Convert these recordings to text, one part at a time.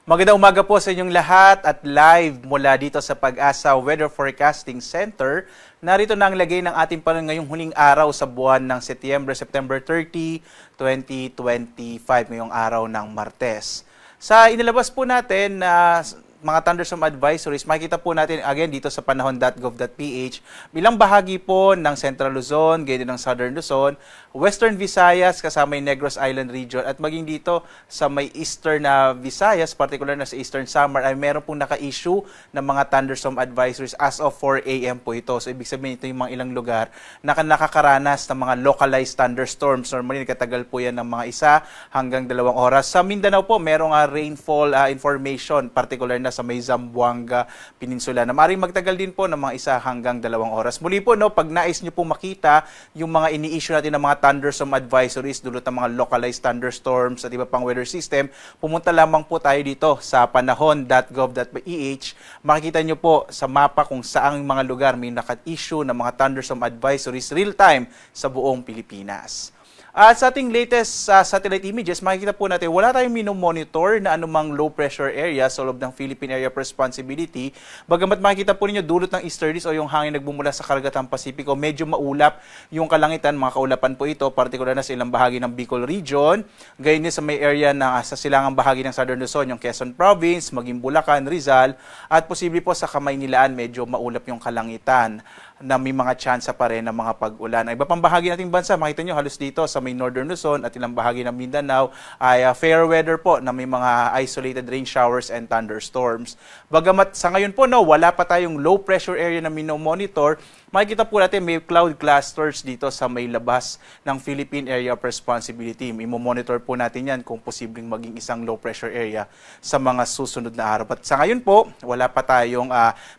Magandang umaga po sa inyong lahat at live mula dito sa Pag-asa Weather Forecasting Center. Narito na ang lagay ng ating panahon ngayong huling araw sa buwan ng Setyembre, September 30, 2025, ngayong araw ng Martes. Sa inilabas po natin na mga thunderstorm advisories, makikita po natin again dito sa panahon.gov.ph bilang bahagi po ng Central Luzon, ganyan ng Southern Luzon, Western Visayas kasama yung Negros Island region at maging dito sa may Eastern Visayas, particular na sa Eastern Samar, ay meron pong naka-issue ng mga thunderstorm advisories as of 4 a.m. po ito. So ibig sabihin ito yung mga ilang lugar na nakakaranas ng mga localized thunderstorms. Normally katagal po yan ng mga 1 hanggang 2 oras. Sa Mindanao po, merong rainfall information, particular na sa may Zamboanga Peninsula na maaaring magtagal din po ng mga 1 hanggang 2 oras. Muli po, no, pag nais nyo po makita yung mga ini-issue natin ng mga thunderstorm advisories dulot ng mga localized thunderstorms at iba pang weather system, pumunta lamang po tayo dito sa panahon.gov.ph. Makikita nyo po sa mapa kung saang mga lugar may naka-issue ng mga thunderstorm advisories real-time sa buong Pilipinas. At sa ating latest satellite images, makikita po natin wala tayong minomonitor na anumang low pressure area sa loob ng Philippine Area of Responsibility. Bagamat makikita po ninyo dulot ng easterlies o yung hangin nagbumula sa Karagatang Pasipiko, medyo maulap yung kalangitan, mga kaulapan po ito, particular na sa ilang bahagi ng Bicol Region. Gayon din sa may area na sa silangang bahagi ng Southern Luzon, yung Quezon Province, maging Bulacan, Rizal, at posible po sa Kamaynilaan medyo maulap yung kalangitan na may mga tsansa pa rin ng mga pag-ulan. Ang iba pang bahagi nating bansa, makita nyo halos dito sa may Northern Luzon at ilang bahagi ng Mindanao ay fair weather po na may mga isolated rain showers and thunderstorms. Bagamat sa ngayon po, no, wala pa tayong low pressure area na minomonitor, makikita po natin may cloud clusters dito sa may labas ng Philippine Area of Responsibility. Imo-monitor po natin yan kung posibleng maging isang low pressure area sa mga susunod na araw. At sa ngayon po, wala pa tayong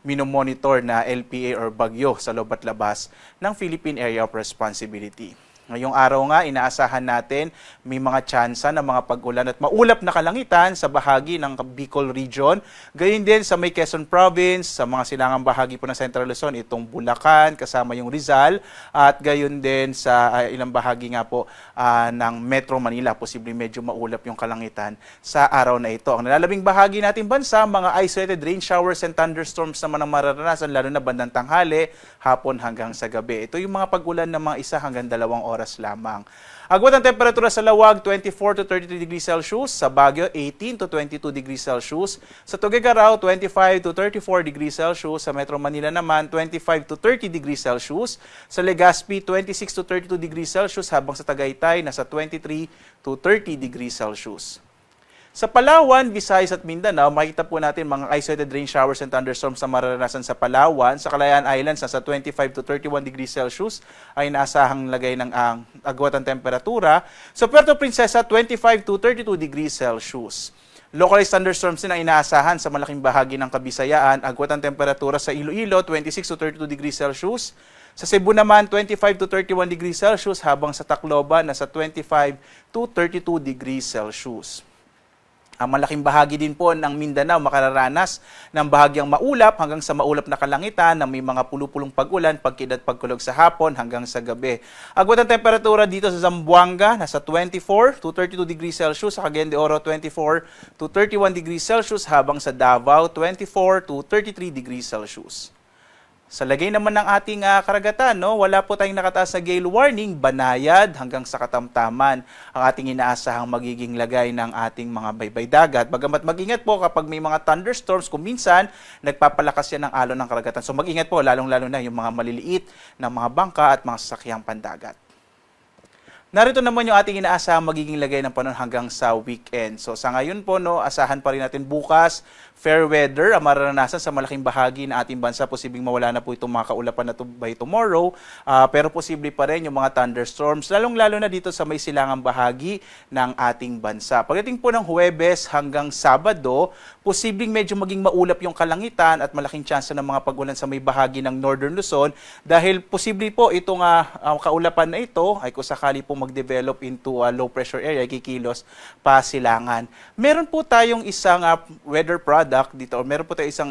minomonitor na LPA or bagyo sa loob at labas ng Philippine Area of Responsibility. Ngayong araw nga, inaasahan natin may mga tsansa ng mga pag-ulan at maulap na kalangitan sa bahagi ng Bicol Region. Gayon din sa may Quezon Province, sa mga silangang bahagi po ng Central Luzon, itong Bulacan, kasama yung Rizal, at gayon din sa ilang bahagi nga po ng Metro Manila, posibleng medyo maulap yung kalangitan sa araw na ito. Ang nalalabing bahagi natin bansa, mga isolated rain showers and thunderstorms naman ang mararanasan, lalo na bandang tanghali, hapon hanggang sa gabi. Ito yung mga pag-ulan ng mga 1 hanggang 2 oras lamang. Agwat ang temperatura sa Lawag, 24 to 33 degrees Celsius. Sa Baguio, 18 to 22 degrees Celsius. Sa Tuguegarao, 25 to 34 degrees Celsius. Sa Metro Manila naman, 25 to 30 degrees Celsius. Sa Legazpi, 26 to 32 degrees Celsius. Habang sa Tagaytay, nasa 23 to 30 degrees Celsius. Sa Palawan, Visayas at Mindanao, makikita po natin mga isolated rain showers and thunderstorms na mararanasan sa Palawan. Sa Kalayaan Islands, nasa 25 to 31 degrees Celsius ay inaasahang lagay ng agwat ang temperatura. Sa Puerto Princesa, 25 to 32 degrees Celsius. Localized thunderstorms din ang inaasahan sa malaking bahagi ng Kabisayaan. Agwat ang temperatura sa Iloilo, 26 to 32 degrees Celsius. Sa Cebu naman, 25 to 31 degrees Celsius, habang sa Tacloban, nasa 25 to 32 degrees Celsius. Ang malaking bahagi din po ng Mindanao makararanas ng bahagyang maulap hanggang sa maulap na kalangitan na may mga pulupulong pag-ulan, pagkidlat, pagkulog sa hapon hanggang sa gabi. Agwat ang temperatura dito sa Zamboanga, nasa 24 to 32 degrees Celsius. Sa Cagayan de Oro, 24 to 31 degrees Celsius. Habang sa Davao, 24 to 33 degrees Celsius. Sa lagay naman ng ating karagatan, no, wala po tayong nakataas na gale warning, banayad hanggang sa katamtaman ang ating inaasahang magiging lagay ng ating mga baybay dagat. Bagamat mag-ingat po kapag may mga thunderstorms, kung minsan nagpapalakas yan ng alon ng karagatan. So mag-ingat po, lalong-lalo na yung mga maliliit na mga bangka at mga sasakyang pandagat. Narito naman yung ating inaasahang magiging lagay ng panahon hanggang sa weekend. So sa ngayon po, no, asahan pa rin natin bukas, fair weather ang mararanasan sa malaking bahagi ng ating bansa. Posibleng mawala na po itong mga kaulapan na by tomorrow. Pero posible pa rin yung mga thunderstorms, lalong-lalo na dito sa may silangang bahagi ng ating bansa. Pagdating po ng Huwebes hanggang Sabado, posibleng medyo maging maulap yung kalangitan at malaking tsansa ng mga pag-ulan sa may bahagi ng Northern Luzon dahil posible po itong kaulapan na ito ay kung sakali po mag-develop into a low pressure area, kikilos pa silangan. Meron po tayong isang weather product dito, or meron po tayong isang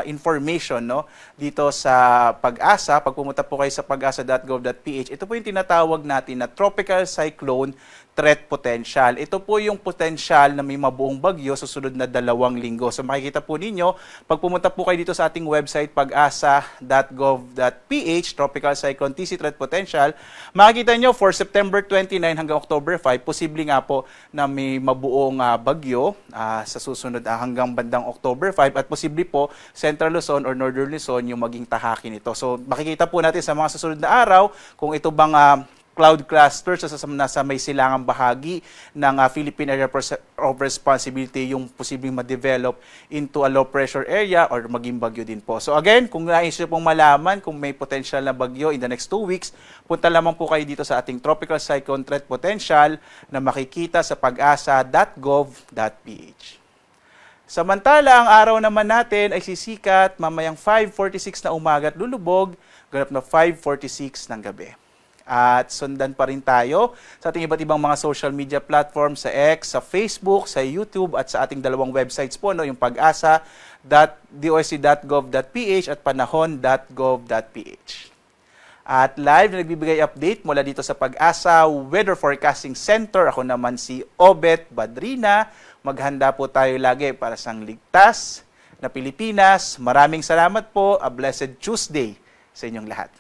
information, no, dito sa Pag-asa. Pag pumunta po kayo sa pag-asa.gov.ph, ito po yung tinatawag natin na Tropical Cyclone threat potential. Ito po yung potential na may mabuong bagyo sa susunod na 2 linggo. So makikita po ninyo, pag pumunta po kayo dito sa ating website, pag-asa.gov.ph, Tropical Cyclone TC Threat Potential, makikita nyo for September 29 hanggang October 5, posible nga po na may mabuong bagyo sa susunod hanggang bandang October 5 at posible po Central Luzon or Northern Luzon yung maging tahaki nito. So makikita po natin sa mga susunod na araw kung ito bang cloud cluster sa may silangang bahagi ng Philippine Area of Responsibility yung posibleng ma-develop into a low pressure area or maging bagyo din po. So again, kung nais nyo pong malaman kung may potential na bagyo in the next 2 weeks, punta lamang po kayo dito sa ating Tropical Cyclone Threat Potential na makikita sa pag-asa.gov.ph. Samantala, ang araw naman natin ay sisikat mamayang 5:46 na umaga at lulubog, ganap na 5:46 ng gabi. At sundan pa rin tayo sa ating iba't ibang mga social media platforms sa X, sa Facebook, sa YouTube at sa ating dalawang websites po, no, yung pag-asa.doc.gov.ph at panahon.gov.ph. At live na nagbibigay update mula dito sa Pag-asa Weather Forecasting Center. Ako naman si Obet Badrina. Maghanda po tayo lagi para sa ligtas na Pilipinas. Maraming salamat po. A blessed Tuesday sa inyong lahat.